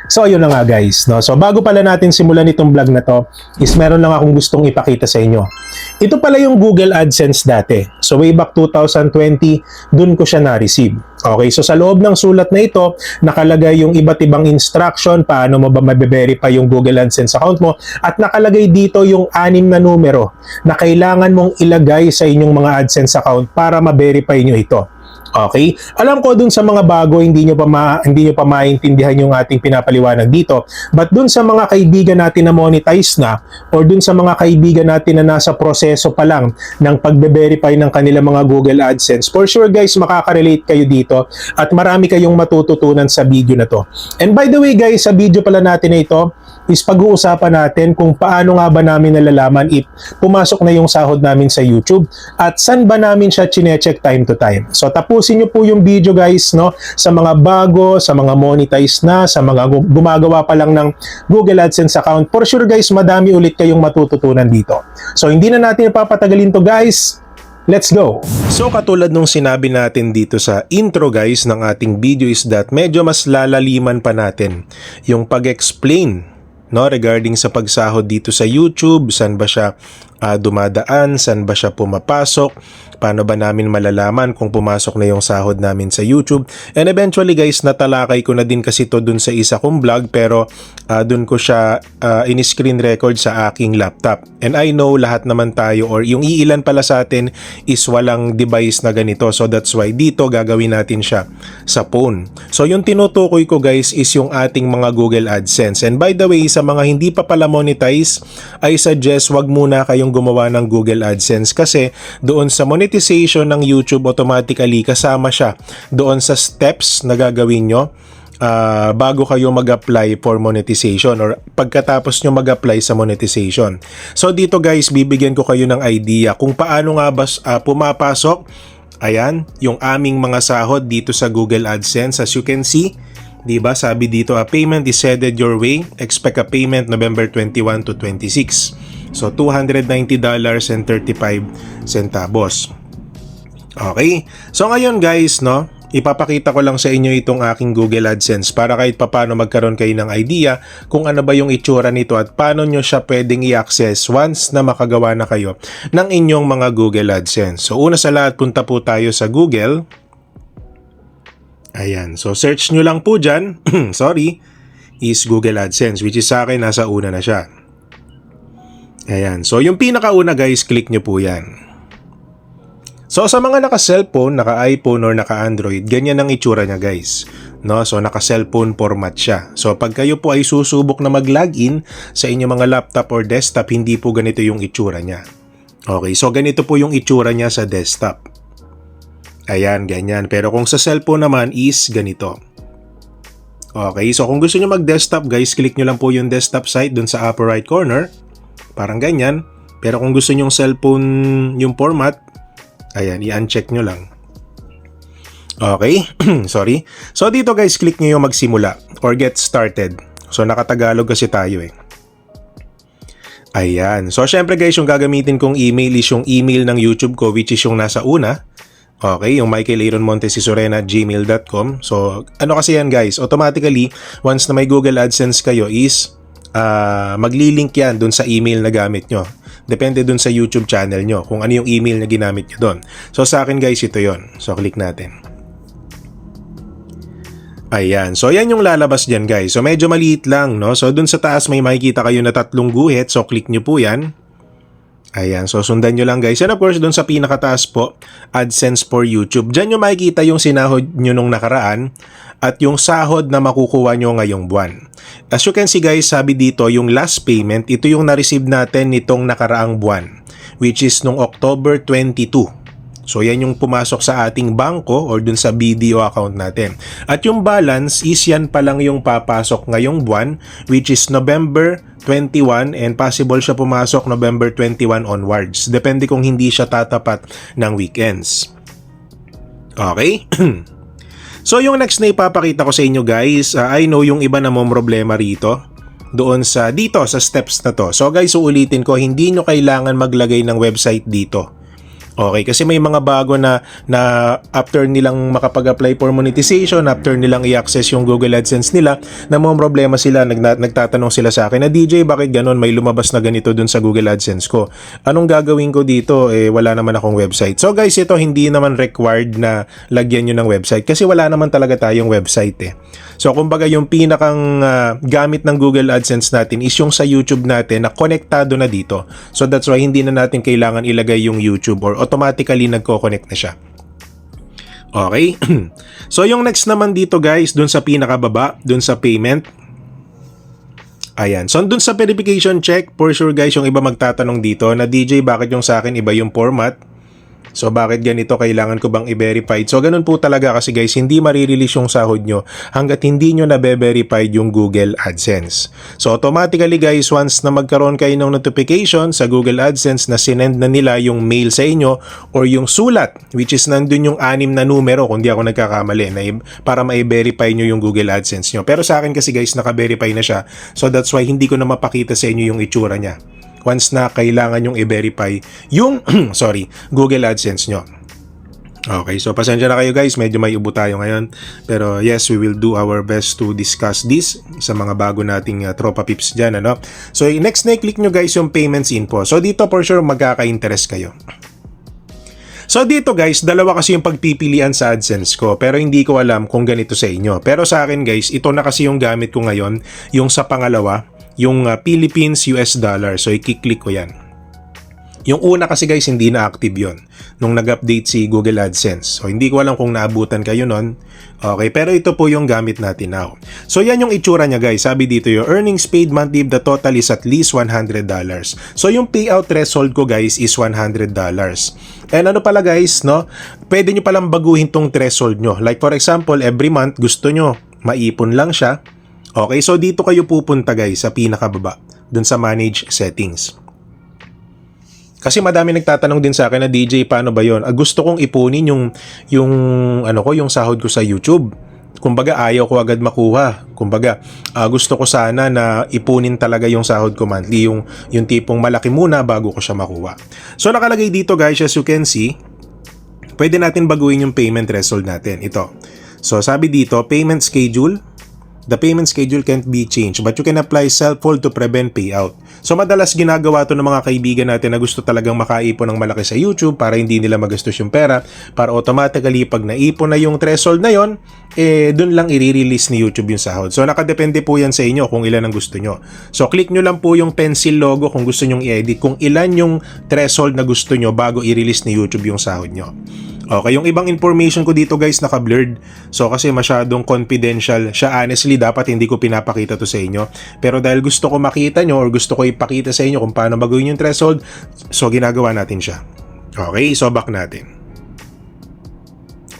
So ayun na nga guys, no? So bago pala natin simulan itong vlog na to, is meron lang akong gustong ipakita sa inyo. Ito pala yung Google AdSense dati. So way back 2020, dun ko siya na-receive. Okay, so sa loob ng sulat na ito, nakalagay yung iba't ibang instruction, paano mo ba mabe-verify yung Google AdSense account mo, at nakalagay dito yung 6 na numero na kailangan mong ilagay sa inyong mga AdSense account para ma-verify nyo ito. Okay? Alam ko dun sa mga bago hindi nyo pa maintindihan yung ating pinapaliwanag dito. But dun sa mga kaibigan natin na monetize na or dun sa mga kaibigan natin na nasa proseso pa lang ng pagbe-verify ng kanilang mga Google AdSense, for sure guys, makaka-relate kayo dito at marami kayong matututunan sa video na to. And by the way guys, sa video pala natin na ito, is pag-uusapan natin kung paano nga ba namin nalalaman if pumasok na yung sahod namin sa YouTube at saan ba namin siya chinecheck time to time. So tapusin nyo po yung video guys, no, sa mga bago, sa mga monetize na, sa mga gumagawa pa lang ng Google AdSense account. For sure guys, madami ulit kayong matututunan dito. So hindi na natin papatagalin to guys. Let's go! So katulad nung sinabi natin dito sa intro guys ng ating video is that medyo mas lalaliman pa natin yung pag-explain, no, regarding sa pagsahod dito sa YouTube, saan ba siya dumadaan, saan ba siya pumapasok, paano ba namin malalaman kung pumasok na yung sahod namin sa YouTube. And eventually guys, natalakay ko na din kasi to dun sa isa kong vlog, pero dun ko siya in-screen record sa aking laptop. And I know lahat naman tayo or yung iilan pala sa atin is walang device na ganito. So that's why dito gagawin natin siya sa phone. So yung tinutukoy ko guys is yung ating mga Google AdSense. And by the way, sa mga hindi pa pala monetize, I suggest wag muna kayong gumawa ng Google AdSense kasi doon sa monetization ng YouTube automatically kasama siya doon sa steps na gagawin nyo bago kayo mag-apply for monetization or pagkatapos nyo mag-apply sa monetization. So dito guys, bibigyan ko kayo ng idea kung paano nga ba pumapasok, ayan, yung aming mga sahod dito sa Google AdSense. As you can see, diba, sabi dito, a payment is headed your way. Expect a payment November 21 to 26. So, $290.35. Okay? So, ngayon guys, no, ipapakita ko lang sa inyo itong aking Google AdSense para kahit paano magkaroon kayo ng idea kung ano ba yung itsura nito at paano nyo siya pwedeng i-access once na makagawa na kayo ng inyong mga Google AdSense. So, una sa lahat, punta po tayo sa Google. Ayan. So, search nyo lang po dyan, sorry, is Google AdSense, which is sa akin, nasa una na siya. Ayan. So, yung pinakauna guys, click nyo po yan. So, sa mga naka-cellphone, naka-iPhone, or naka-Android, ganyan ang itsura niya guys. No? So, naka-cellphone format siya. So, pag kayo po ay susubok na mag-login sa inyong mga laptop or desktop, hindi po ganito yung itsura niya. Okay. So, ganito po yung itsura niya sa desktop. Ayan, ganyan. Pero kung sa cellphone naman is ganito. Okay. So, kung gusto nyo mag-desktop guys, click nyo lang po yung desktop site dun sa upper right corner. Parang ganyan. Pero kung gusto nyong cellphone yung format, ayan, i-uncheck nyo lang. Okay, sorry. So dito guys, click nyo yung magsimula or get started. So nakatagalog kasi tayo eh. Ayan. So syempre guys, yung gagamitin kong email is yung email ng YouTube ko, which is yung nasa una. Okay, yung michaelaaronmontesorena@gmail.com. So ano kasi yan guys, automatically, once na may Google AdSense kayo is maglilink yan dun sa email na gamit nyo. Depende dun sa YouTube channel nyo kung ano yung email na ginamit nyo dun. So sa akin guys, ito yon. So click natin. Ayan. So yan yung lalabas dyan guys. So medyo maliit lang, no? So dun sa taas may makikita kayo na 3 guhit. So click nyo po yan. Ayan. So sundan nyo lang guys. And of course dun sa pinakataas po, AdSense for YouTube. Dyan nyo makikita yung sinahod nyo nung nakaraan at yung sahod na makukuha nyo ngayong buwan. As you can see guys, sabi dito yung last payment, ito yung na-receive natin nitong nakaraang buwan, which is nung October 22. So yan yung pumasok sa ating bangko or dun sa BDO account natin. At yung balance is yan pa lang yung papasok ngayong buwan, which is November 21, and possible siya pumasok November 21 onwards. Depende kung hindi siya tatapat ng weekends. Okay? So yung next na ipapakita ko sa inyo guys, I know yung iba na mong problema rito doon sa dito sa steps na to. So guys, uulitin ko, hindi nyo kailangan maglagay ng website dito. Okay, kasi may mga bago na after nilang makapag-apply for monetization, after nilang i-access yung Google AdSense nila, na mga problema sila, nagtatanong sila sa akin na DJ, bakit ganun? May lumabas na ganito dun sa Google AdSense ko. Anong gagawin ko dito? Wala naman akong website. So guys, ito hindi naman required na lagyan nyo ng website kasi wala naman talaga tayong website So kumbaga yung pinakang gamit ng Google AdSense natin is yung sa YouTube natin na konektado na dito. So that's why hindi na natin kailangan ilagay yung YouTube or automatically nagko-connect na siya. Okay? So yung next naman dito guys, dun sa pinakababa, dun sa payment. Ayan. So dun sa verification check, for sure guys, yung iba magtatanong dito na DJ, bakit yung sa akin iba yung format? So bakit ganito, kailangan ko bang i-verified? So ganun po talaga kasi guys, hindi marirelease yung sahod nyo hanggat hindi nyo na-verified yung Google AdSense. So automatically guys, once na magkaroon kayo ng notification sa Google AdSense na sinend na nila yung mail sa inyo or yung sulat, which is nandun yung 6 na numero kung di ako nagkakamali, para ma-verify nyo yung Google AdSense nyo. Pero sa akin kasi guys, naka-verify na siya. So that's why hindi ko na mapakita sa inyo yung itsura niya once na kailangan yung i-verify yung Google AdSense nyo. Okay, so pasensya na kayo guys, medyo may ubo tayo ngayon. Pero yes, we will do our best to discuss this sa mga bago nating tropa pips dyan. Ano? So next na i-click nyo guys yung payments info. So dito for sure magkaka-interest kayo. So dito guys, dalawa kasi yung pagpipilian sa AdSense ko, pero hindi ko alam kung ganito sa inyo. Pero sa akin guys, ito na kasi yung gamit ko ngayon, yung sa pangalawa, yung Philippines US dollar. So i-click ko yan. Yung una kasi guys, hindi na active yon nung nag-update si Google AdSense. So hindi ko alam kung naabutan kayo nun. Okay, pero ito po yung gamit natin now. So yan yung itsura niya guys. Sabi dito, your earnings paid monthly, the total is at least $100. So yung payout threshold ko guys is $100. And ano pala guys, no? Pwede nyo palang baguhin tong threshold nyo. Like for example, every month gusto nyo maipon lang siya. Okay, so dito kayo pupunta guys sa pinakababa, dun sa manage settings. Kasi madami nagtatanong din sa akin na DJ, paano ba yon? Gusto kong ipunin yung sahod ko sa YouTube. Kumbaga ayaw ko agad makuha. Kumbaga gusto ko sana na ipunin talaga yung sahod ko monthly, yung tipong malaki muna bago ko siya makuha. So nakalagay dito guys, as you can see, pwede natin baguhin yung payment threshold natin. Ito. So sabi dito, payment schedule. The payment schedule can't be changed, but you can apply self-hold to prevent payout. So madalas ginagawa to ng mga kaibigan natin na gusto talagang makaipon ng malaki sa YouTube para hindi nila magastos yung pera, para automatically pag naipon na yung threshold na yon, dun lang i-release ni YouTube yung sahod. So nakadepende po yan sa inyo kung ilan ang gusto nyo. So click nyo lang po yung pencil logo kung gusto nyong i-edit kung ilan yung threshold na gusto nyo bago i-release ni YouTube yung sahod nyo. Okay, yung ibang information ko dito guys naka-blurred. So kasi masyadong confidential siya. Honestly, dapat hindi ko pinapakita to sa inyo. Pero dahil gusto ko makita nyo or gusto ko ipakita sa inyo kung paano baguhin yung threshold, so ginagawa natin siya. Okay, so back natin.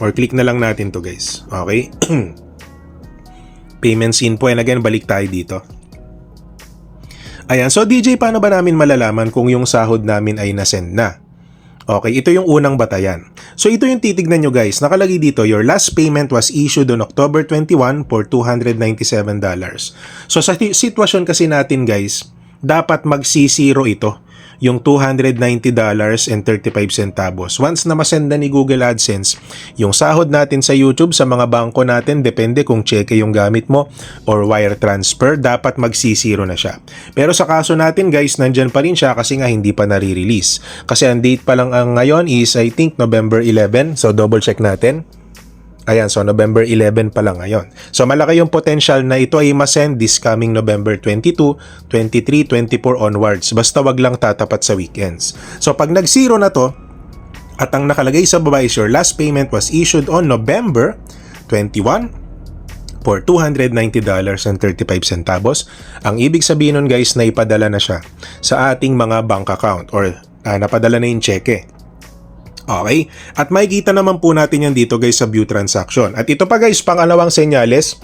Or click na lang natin to guys. Okay. Payments info, and again, balik tayo dito. Ayan, so DJ, paano ba namin malalaman kung yung sahod namin ay nasend na? Okay, ito yung unang batayan. So ito yung titignan nyo guys. Nakalagay dito, your last payment was issued on October 21 for $297. So sa sitwasyon kasi natin guys, dapat magsi-zero ito, yung $290.35. Once na masend na ni Google AdSense yung sahod natin sa YouTube, sa mga bangko natin, depende kung cheque yung gamit mo or wire transfer, dapat magsi-zero na siya. Pero sa kaso natin guys, nandyan pa rin siya kasi nga hindi pa nare-release. Kasi ang date pa lang ang ngayon is I think November 11. So double check natin. Ayan, so November 11 pa lang ngayon. So malaki yung potential na ito ay masend this coming November 22, 23, 24 onwards. Basta wag lang tatapat sa weekends. So pag nag-zero na to, at ang nakalagay sa baba is your last payment was issued on November 21 for $290.35. Ang ibig sabihin nun guys na ipadala na siya sa ating mga bank account or napadala na yung cheque. Okay? At makikita naman po natin yan dito guys sa view transaction. At ito pa guys, pangalawang senyales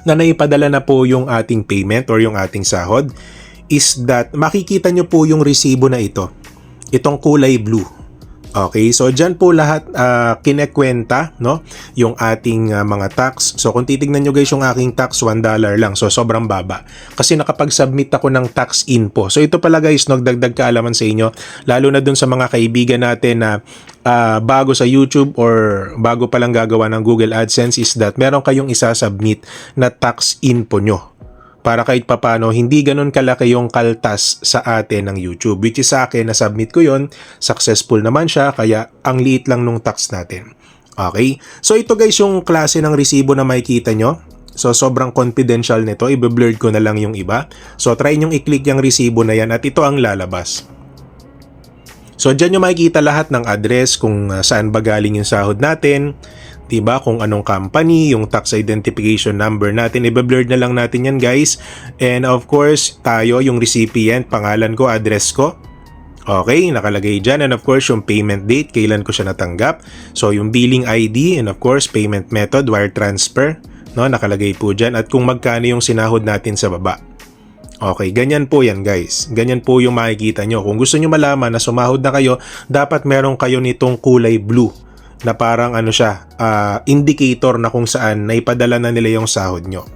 na naipadala na po yung ating payment or yung ating sahod is that makikita nyo po yung resibo na ito. Itong kulay blue. Okay, so dyan po lahat kinekwenta, no? Yung ating mga tax. So kung titignan nyo guys yung aking tax, $1 lang. So sobrang baba. Kasi nakapag-submit ako ng tax info. So ito pala guys, nagdagdag kaalaman sa inyo. Lalo na dun sa mga kaibigan natin na bago sa YouTube or bago palang gagawa ng Google AdSense is that meron kayong isasubmit na tax info nyo. Para kahit papano, hindi ganun kalaki yung kaltas sa atin ng YouTube. Which is sa akin, na-submit ko yon, successful naman siya, kaya ang liit lang nung tax natin. Okay? So ito guys yung klase ng resibo na makikita nyo. So sobrang confidential nito, i-blurred ko na lang yung iba. So try nyong i-click yung resibo na yan at ito ang lalabas. So dyan nyo makikita lahat ng address, kung saan ba galing yung sahod natin, diba? Kung anong company, yung tax identification number natin, i-blurred na lang natin yan guys. And of course, tayo, yung recipient, pangalan ko, address ko. Okay, nakalagay dyan. And of course, yung payment date, kailan ko siya natanggap. So yung billing ID, and of course, payment method, wire transfer, no, nakalagay po dyan. At kung magkano yung sinahod natin sa baba. Okay, ganyan po yan guys. Ganyan po yung makikita nyo. Kung gusto nyo malaman na sumahod na kayo, dapat meron kayo nitong kulay blue na parang ano siya, indicator na kung saan naipadala na nila yung sahod nyo.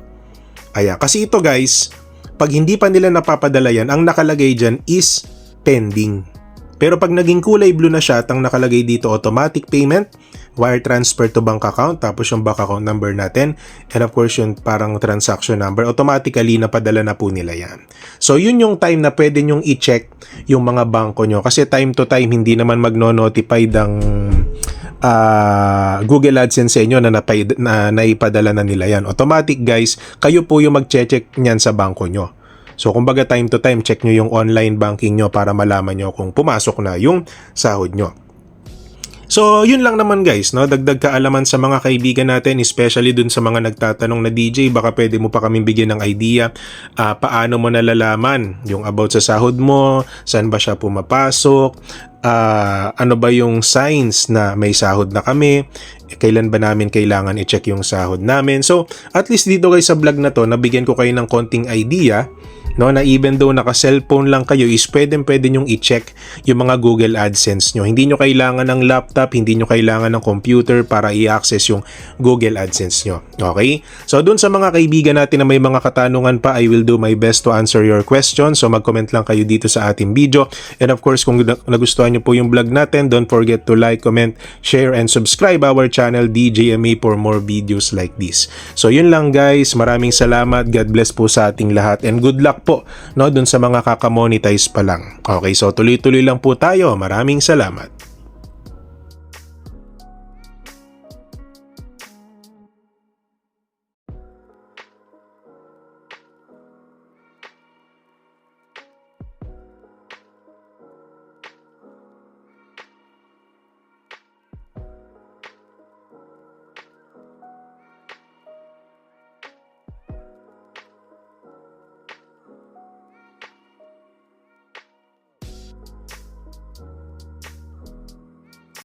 Ayan, kasi ito guys, pag hindi pa nila napapadala yan, ang nakalagay dyan is pending. Pero pag naging kulay blue na siya at ang nakalagay dito automatic payment, wire transfer to bank account, tapos yung bank account number natin, and of course yung parang transaction number, automatically napadala na po nila yan. So yun yung time na pwede nyong i-check yung mga bangko nyo. Kasi time to time, hindi naman magno-notify ng Google AdSense sa inyo na naipadala na nila yan. Automatic guys, kayo po yung mag-check niyan sa bangko nyo. So kumbaga time to time, check nyo yung online banking nyo para malaman nyo kung pumasok na yung sahod nyo. So yun lang naman guys, no? Dagdag kaalaman sa mga kaibigan natin, especially dun sa mga nagtatanong na DJ, baka pwede mo pa kaming bigyan ng idea paano mo nalalaman yung about sa sahod mo, saan ba siya pumapasok, ano ba yung signs na may sahod na kami, kailan ba namin kailangan i-check yung sahod namin. So at least dito guys sa vlog na to, nabigyan ko kayo ng konting idea, no, na even though naka-cellphone lang kayo is pwede nyong i-check yung mga Google AdSense nyo. Hindi nyo kailangan ng laptop, hindi nyo kailangan ng computer para i-access yung Google AdSense nyo. Okay? So dun sa mga kaibigan natin na may mga katanungan pa, I will do my best to answer your questions. So mag-comment lang kayo dito sa ating video. And of course, kung nagustuhan nyo po yung vlog natin, don't forget to like, comment, share, and subscribe our channel DJMA for more videos like this. So yun lang guys, maraming salamat, God bless po sa ating lahat, and good luck po, no, dun sa mga kakamonetize pa lang. Okay, so tuloy-tuloy lang po tayo. Maraming salamat.